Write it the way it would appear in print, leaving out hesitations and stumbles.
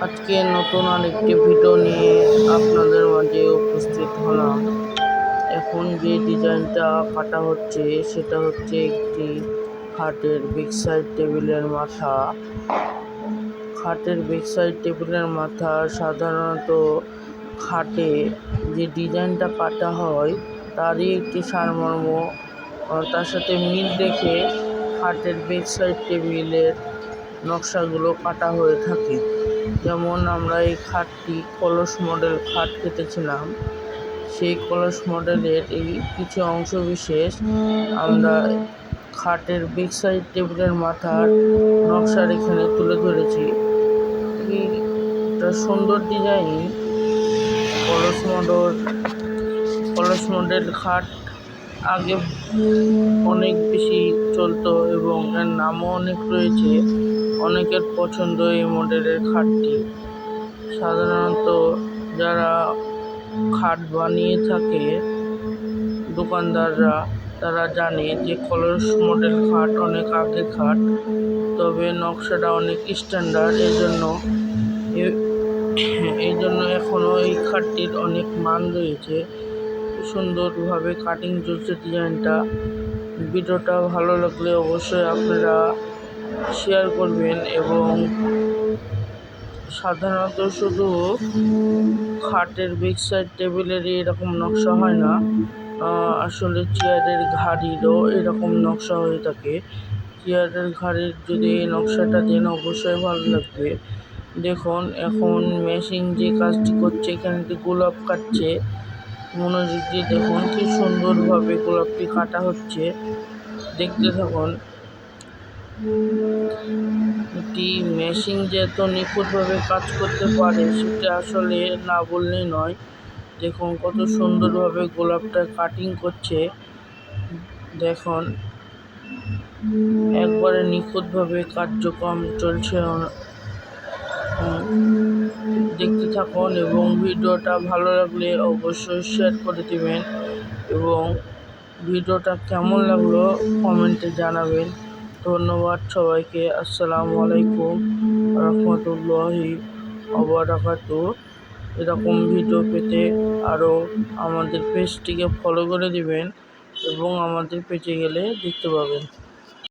আজকে নতুন আরেকটি ভিডিও নিয়ে আপনাদের মাঝে উপস্থিত হলাম। এখন যে ডিজাইনটা কাটা হচ্ছে সেটা হচ্ছে একটি খাটের বিগ সাইড টেবিলের মাথা। খাটের বিগ সাইড টেবিলের মাথা সাধারণত খাটে যে ডিজাইনটা কাটা হয় তারই একটি সারমর্ম, তার সাথে মিল রেখে খাটের বিগ সাইড টেবিলের নকশাগুলো কাটা হয়ে থাকে। যেমন আমরা এই খাটটি কলস মডেল খাট কেটেছিলাম, সেই কলস মডেলের এই কিছু অংশ বিশেষ আমরা খাটের বিগ সাইড টেবিলের মাথার নকশার এখানে তুলে ধরেছি। একটা সুন্দর ডিজাইন। কলস মডেল খাট আগে অনেক বেশি চলতো এবং এর নামও অনেক রয়েছে। অনেকের পছন্দ এই মডেলের খাটটি। সাধারণত যারা খাট বানিয়ে থাকে দোকানদাররা, তারা জানে যে কলস মডেল খাট অনেক আগের খাট, তবে নকশাটা অনেক স্ট্যান্ডার্ড। এই জন্য এখনও এই খাটটির অনেক মান রয়েছে। সুন্দরভাবে কাটিং চলছে ডিজাইনটা। ভিডিওটা ভালো লাগলে অবশ্যই আপনারা শেয়ার করবেন। এবং সাধারণত শুধু খাটের বিগ সাইড টেবিলেরই এরকম নকশা হয় না, আসলে চেয়ারের ঘাড়িরও এরকম নকশা হয়ে থাকে। চেয়ারের ঘাড়ির যদি এই নকশাটা দেন অবশ্যই ভালো লাগবে। দেখুন এখন মেশিন যে কাজটি করছে, এখানে গোলাপ কাটছে। মনোযোগ দিয়ে দেখুন কি সুন্দরভাবে গোলাপটি কাটা হচ্ছে, দেখতে থাকুন। একটি মেশিন যে এত নিখুঁতভাবে কাজ করতে পারে সেটা আসলে না বললেই নয়। দেখুন কত সুন্দরভাবে গোলাপটা কাটিং করছে, দেখুন একবারে নিখুঁতভাবে কার্যক্রম চলছে। দেখতে থাকুন এবং ভিডিওটা ভালো লাগলে অবশ্যই শেয়ার করে দিবেন এবং ভিডিওটা কেমন লাগলো কমেন্টে জানাবেন। ধন্যবাদ সবাইকে। আসসালামু আলাইকুম রহমতুল্লাহি ওয়াবারাকাতুহু। এরকম ভিডিও পেতে আরও আমাদের পেজটিকে ফলো করে দিবেন এবং আমাদের পেজে গেলে দেখতে পাবেন।